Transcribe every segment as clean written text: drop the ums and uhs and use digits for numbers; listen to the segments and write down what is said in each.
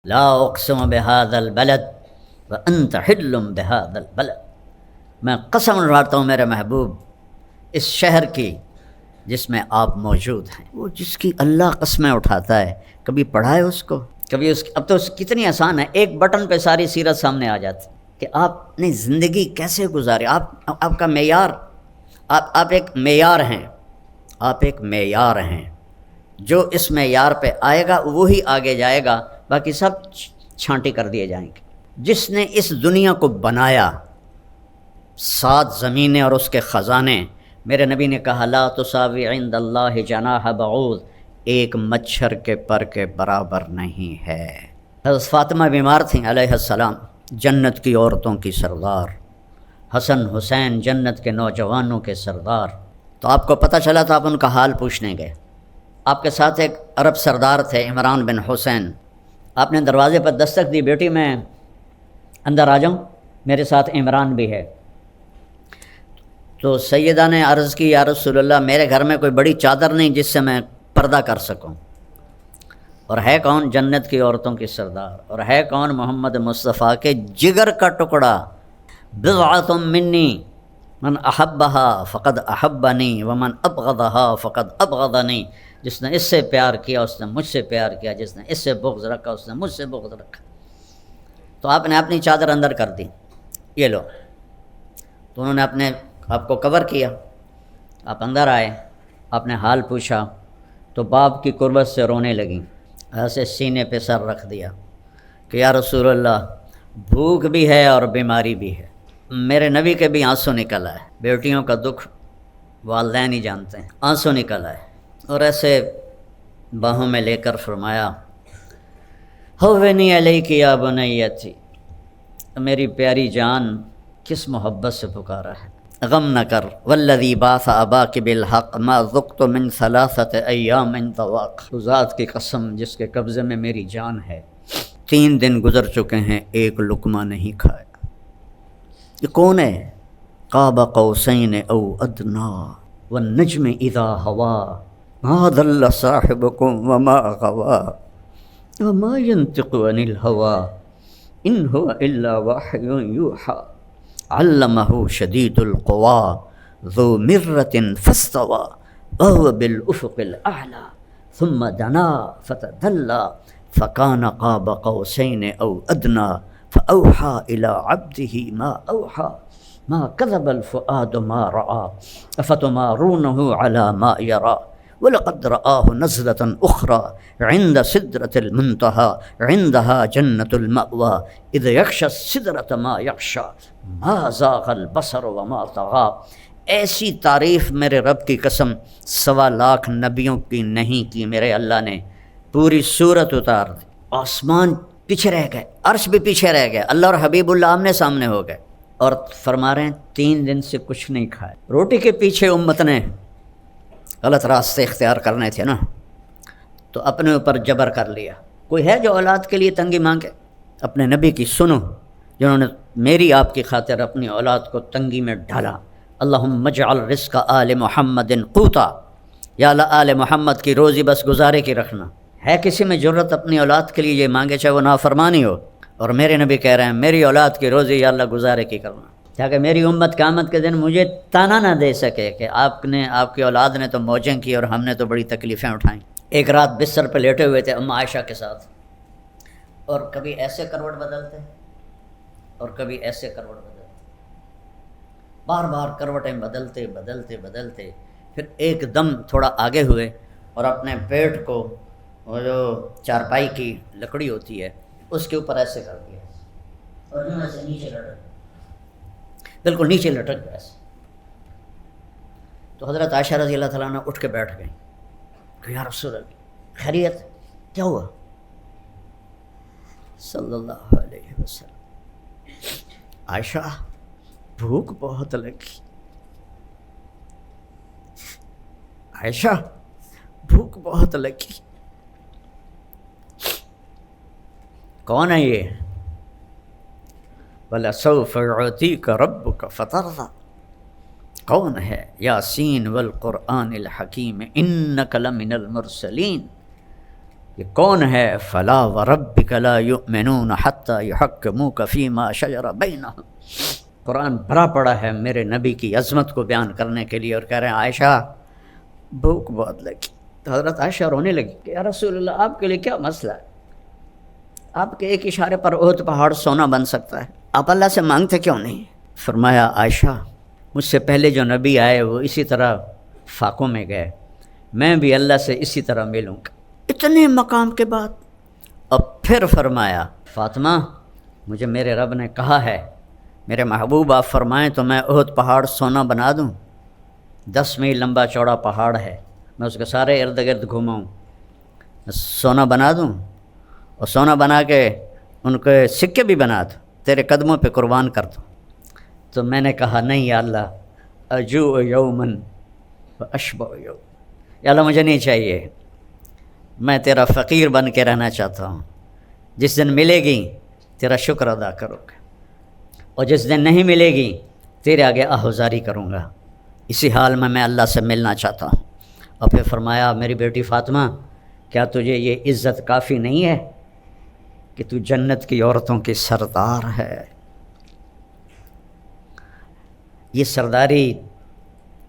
لا اقسم بهذا البلد وانت حل بهذا البلد، میں قسم اٹھاتا ہوں میرے محبوب اس شہر کی جس میں آپ موجود ہیں۔ وہ جس کی اللہ قسمیں اٹھاتا ہے، کبھی پڑھا ہے اس کو؟ کبھی اب تو کتنی آسان ہے، ایک بٹن پہ ساری سیرت سامنے آ جاتی کہ آپ نے زندگی کیسے گزاری۔ آپ کا معیار، آپ ایک معیار ہیں، آپ ایک معیار ہیں۔ جو اس معیار پہ آئے گا وہی آگے جائے گا، باقی سب چھانٹی کر دیے جائیں گے۔ جس نے اس دنیا کو بنایا، 7 زمینیں اور اس کے خزانے، میرے نبی نے کہا لا تساوی عند اللہ جناح بعوض، ایک مچھر کے پر کے برابر نہیں ہے۔ حضرت فاطمہ بیمار تھیں علیہ السلام، جنت کی عورتوں کی سردار، حسن حسین جنت کے نوجوانوں کے سردار۔ تو آپ کو پتہ چلا تو آپ ان کا حال پوچھنے گئے۔ آپ کے ساتھ ایک عرب سردار تھے عمران بن حسین۔ آپ نے دروازے پر دستک دی، بیٹی میں اندر آ جاؤں، میرے ساتھ عمران بھی ہے۔ تو سیدہ نے عرض کی یا رسول اللہ، میرے گھر میں کوئی بڑی چادر نہیں جس سے میں پردہ کر سکوں، اور ہے کون؟ جنت کی عورتوں کی سردار، اور ہے کون؟ محمد مصطفیٰ کے جگر کا ٹکڑا۔ بضعۃ منی من احبها فقد احبنی ومن ابغضها فقد ابغضنی، جس نے اس سے پیار کیا اس نے مجھ سے پیار کیا، جس نے اس سے بغض رکھا اس نے مجھ سے بغض رکھا۔ تو آپ نے اپنی چادر اندر کر دی، یہ لو۔ تو انہوں نے آپ کو کور کیا، آپ اندر آئے، آپ نے حال پوچھا تو باپ کی قربت سے رونے لگیں، ایسے سینے پہ سر رکھ دیا کہ یا رسول اللہ، بھوک بھی ہے اور بیماری بھی ہے۔ میرے نبی کے بھی آنسو نکل آئے، بیٹیوں کا دکھ والدین ہی جانتے ہیں، آنسو نکل آئے، اور ایسے باہوں میں لے کر فرمایا ہوینی علیک یا بنیتی، میری پیاری جان کس محبت سے پکارا ہے، غم نہ کر، والذی بعث اباک بالحق ما ذقت من 3 ایام طواق، ذات کی قسم جس کے قبضے میں میری جان ہے، 3 دن گزر چکے ہیں ایک لقمہ نہیں کھایا۔ یہ کون ہے؟ قاب قوسین او ادنا والنجم اذا ہوا ما ضل صاحبکم وما غوا وما ينطق عن الهوى ان هو الا وحی یوحی علمہ شدید القوى ذو مرة فاستوى وهو بالافق الاعلى ثم دنا فتدلى فكان قاب قوسین او ادنا فأوحى إلى عبده ما أوحى ما كذب الفؤاد ما رأى أفتمارونه على ما يرى ولقد رآه نزلة أخرى عند سدرة المنتهى عندها جنة المأوى إذ يغشى السدرة ما يغشى ما زاغ البصر وما طغى۔ ایسی تعریف میرے رب کی قسم 1.25 لاکھ نبیوں کی نہیں کی میرے اللہ نے، پوری سورت اتار دی، آسمان پیچھے رہ گئے، عرش بھی پیچھے رہ گئے، اللہ اور حبیب اللہ آمنے سامنے ہو گئے، اور فرما رہے ہیں 3 دن سے کچھ نہیں کھائے۔ روٹی کے پیچھے امت نے غلط راستے اختیار کرنے تھے نا، تو اپنے اوپر جبر کر لیا۔ کوئی ہے جو اولاد کے لیے تنگی مانگے؟ اپنے نبی کی سنو، جنہوں نے میری آپ کی خاطر اپنی اولاد کو تنگی میں ڈالا۔ اللہم اجعل رزق آل محمد قوتا، یا اللہ آل محمد کی روزی بس گزارے کی رکھنا۔ ہے کسی میں جرت اپنی اولاد کے لیے یہ مانگے چاہے وہ نافرمانی ہو؟ اور میرے نبی کہہ رہے ہیں میری اولاد کی روزی یا اللہ گزارے کی کرنا، تاکہ میری امت قیامت کے دن مجھے تانا نہ دے سکے کہ آپ کی اولاد نے تو موجیں کی اور ہم نے تو بڑی تکلیفیں اٹھائیں۔ ایک رات بستر پہ لیٹے ہوئے تھے ام عائشہ کے ساتھ، اور کبھی ایسے کروٹ بدلتے اور کبھی ایسے کروٹ بدلتے، بار بار کروٹیں بدلتے بدلتے بدلتے، پھر ایک دم تھوڑا آگے ہوئے اور اپنے پیٹ کو، وہ جو چارپائی کی لکڑی ہوتی ہے اس کے اوپر ایسے کر دیا، اور جو ایسے نیچے لٹک، بالکل نیچے لٹک گیا ایسے۔ تو حضرت عائشہ رضی اللہ تعالیٰ عنہ اٹھ کے بیٹھ گئیں کہ یا رسول اللہ خیریت، کیا ہوا؟ صلی اللہ علیہ وسلم، عائشہ بھوک بہت لگی، عائشہ بھوک بہت لگی۔ کون ہے یہ؟ وَلَسَوْفَ يُعْطِيكَ رَبُّكَ فَتَرْضَىٰ، کون ہے؟ یاسین والقرآن الحکیم انک لمن المرسلین، یہ کون ہے؟ فلا وربک لا یؤمنون حتی یحکموک فیما شجر بینہم۔ قرآن بھرا پڑا ہے میرے نبی کی عظمت کو بیان کرنے کے لیے، اور کہہ رہے ہیں عائشہ بھوک بہت لگی۔ تو حضرت عائشہ رونے لگی کہ یا رسول اللہ آپ کے لیے کیا مسئلہ ہے؟ آپ کے ایک اشارے پر احد پہاڑ سونا بن سکتا ہے، آپ اللہ سے مانگتے کیوں نہیں؟ فرمایا عائشہ مجھ سے پہلے جو نبی آئے وہ اسی طرح فاقوں میں گئے، میں بھی اللہ سے اسی طرح ملوں گا۔ اتنے مقام کے بعد اب پھر فرمایا فاطمہ مجھے میرے رب نے کہا ہے، میرے محبوب آپ فرمائیں تو میں احد پہاڑ سونا بنا دوں؟ 10 میل لمبا چوڑا پہاڑ ہے، میں اس کے سارے ارد گرد گھوماؤں، سونا بنا دوں، اور سونا بنا کے ان کے سکے بھی بنا دوں، تیرے قدموں پہ قربان کر دوں۔ تو میں نے کہا نہیں یا اللہ، اجوع یومن و اشبع یوم، یا اللہ مجھے نہیں چاہیے، میں تیرا فقیر بن کے رہنا چاہتا ہوں، جس دن ملے گی تیرا شکر ادا کروں گا، اور جس دن نہیں ملے گی تیرے آگے آہوزاری کروں گا، اسی حال میں اللہ سے ملنا چاہتا ہوں۔ اور پھر فرمایا میری بیٹی فاطمہ کیا تجھے یہ عزت کافی نہیں ہے کہ تو جنت کی عورتوں کی سردار ہے؟ یہ سرداری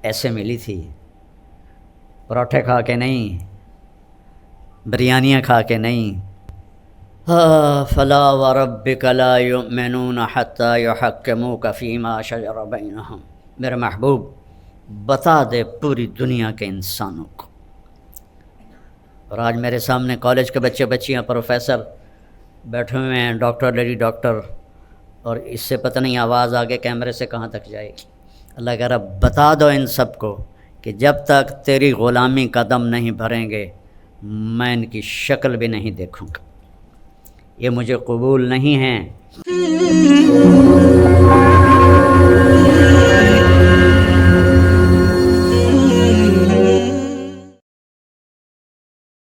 ایسے ملی تھی، پراٹھے کھا کے نہیں، بریانیاں کھا کے نہیں۔ فلا وربک لا یؤمنون حتی یحکموک فیما شجر بینہم، میرے محبوب بتا دے پوری دنیا کے انسانوں کو۔ اور آج میرے سامنے کالج کے بچے بچیاں پروفیسر بیٹھے ہوئے ہیں، ڈاکٹر لیڈی ڈاکٹر، اور اس سے پتہ نہیں آواز آگے کیمرے سے کہاں تک جائے گی۔ اللہ کہہ رہا بتا دو ان سب کو کہ جب تک تیری غلامی قدم نہیں بھریں گے میں ان کی شکل بھی نہیں دیکھوں گا، یہ مجھے قبول نہیں ہیں۔